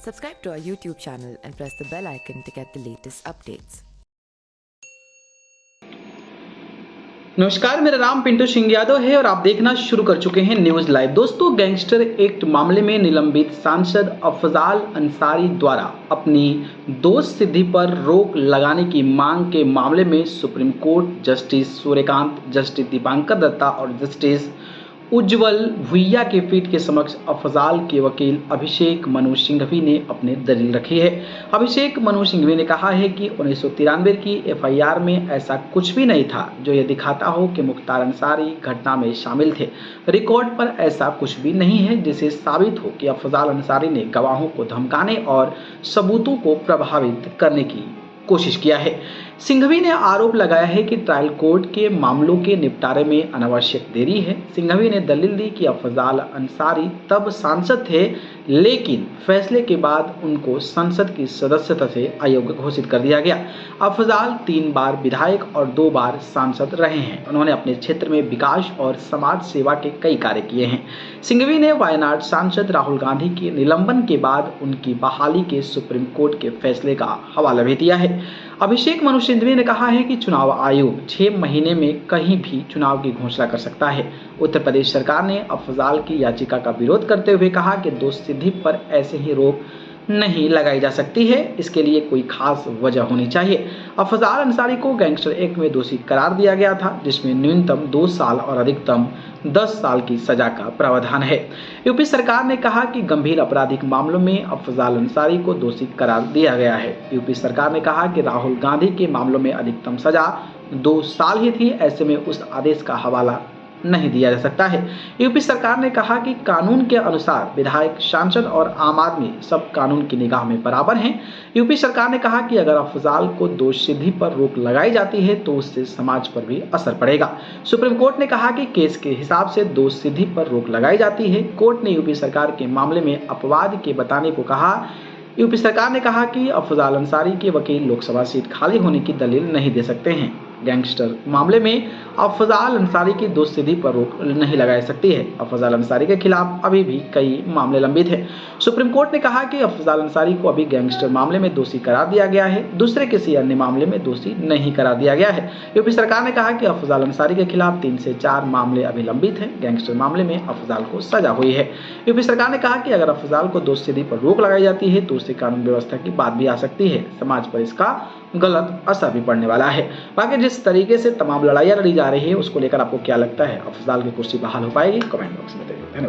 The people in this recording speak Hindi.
Subscribe to our YouTube channel and press the bell icon to get the latest updates. नमस्कार, मेरा नाम पिंटू सिंह यादव है और आप देखना शुरू कर चुके हैं न्यूज लाइव। दोस्तों, गैंगस्टर एक्ट मामले में निलंबित सांसद अफजाल अंसारी द्वारा अपनी दोष सिद्धि पर रोक लगाने की मांग के मामले में supreme court justice Suryakant, justice Dipankar Datta और जस्टिस उज्ज्वल भुइया के पीठ के समक्ष अफजाल के वकील अभिषेक मनु सिंघवी ने अपने दलील रखी है। अभिषेक मनु सिंघवी ने कहा है कि 1993 की एफआईआर में ऐसा कुछ भी नहीं था जो यह दिखाता हो कि मुख्तार अंसारी घटना में शामिल थे। रिकॉर्ड पर ऐसा कुछ भी नहीं है जिससे साबित हो कि अफजाल अंसारी ने गवाहों को धमकाने और सबूतों को प्रभावित करने की कोशिश किया है। सिंघवी ने आरोप लगाया है कि ट्रायल कोर्ट के मामलों के निपटारे में अनावश्यक देरी है। सिंघवी ने दलील दी कि अफजाल अंसारी तब सांसद थे, लेकिन फैसले के बाद उनको संसद की सदस्यता से अयोग्य घोषित कर दिया गया। अफजाल 3 बार विधायक और 2 बार सांसद रहे हैं। उन्होंने अपने क्षेत्र में विकास और समाज सेवा के कई कार्य किए हैं। सिंघवी ने वायनाड सांसद राहुल गांधी के निलंबन के बाद उनकी बहाली के सुप्रीम कोर्ट के फैसले का हवाला भी दिया है। अभिषेक मनु सिंघवी ने कहा है कि चुनाव आयोग 6 महीने में कहीं भी चुनाव की घोषणा कर सकता है। उत्तर प्रदेश सरकार ने अफजाल की याचिका का विरोध करते हुए कहा कि दोष सिद्धि पर ऐसे ही रोक नहीं लगाई जा सकती है, इसके लिए कोई खास वजह होनी चाहिए। अफजाल अंसारी को गैंगस्टर एक्ट में दोषी करार दिया गया था, जिसमें न्यूनतम 2 साल और अधिकतम 10 साल की सजा का प्रावधान है। यूपी सरकार ने कहा कि गंभीर आपराधिक मामलों में अफजाल अंसारी को दोषी करार दिया गया है। यूपी सरकार ने कहा कि राहुल गांधी के मामलों में अधिकतम सजा 2 साल ही थी, ऐसे में उस आदेश का हवाला नहीं दिया जा सकता है। यूपी सरकार ने कहा कि कानून के अनुसार विधायक, सांसद और आम आदमी सब कानून की निगाह में बराबर हैं। यूपी सरकार ने कहा कि अगर अफजाल को दोष सिद्धि पर रोक लगाई जाती है तो उससे समाज पर भी असर पड़ेगा। सुप्रीम कोर्ट ने कहा कि केस के हिसाब से दोष सिद्धि पर रोक लगाई जाती है। कोर्ट ने यूपी सरकार के मामले में अपवाद के बताने को कहा। यूपी सरकार ने कहा कि अफजाल अंसारी के वकील लोकसभा सीट खाली होने की दलील नहीं दे सकते हैं। गैंगस्टर मामले में अफजाल अंसारी की दोष सिद्धि पर रोक नहीं लगाई सकती है। अफजाल अंसारी के खिलाफ अभी भी कई मामले लंबित हैं। सुप्रीम कोर्ट ने कहा कि अफजाल अंसारी को अभी गैंगस्टर मामले में दोषी करार दिया गया है, दूसरे किसी अन्य मामले में दोषी नहीं करार दिया गया है। यूपी सरकार ने कहा कि अफजाल अंसारी के खिलाफ 3 से 4 मामले अभी लंबित हैं। गैंगस्टर मामले में अफजाल को सजा हुई है। यूपी सरकार ने कहा कि अगर अफजाल को दोष सिद्धि पर रोक लगाई जाती है तो उससे कानून व्यवस्था की बात भी आ सकती है, समाज पर इसका गलत असर भी पड़ने वाला है। बाकी जिस तरीके से तमाम लड़ाइयां लड़ी जा रही है उसको लेकर आपको क्या लगता है? अफजाल की कुर्सी बहाल हो पाएगी? कमेंट बॉक्स में बताइए। धन्यवाद।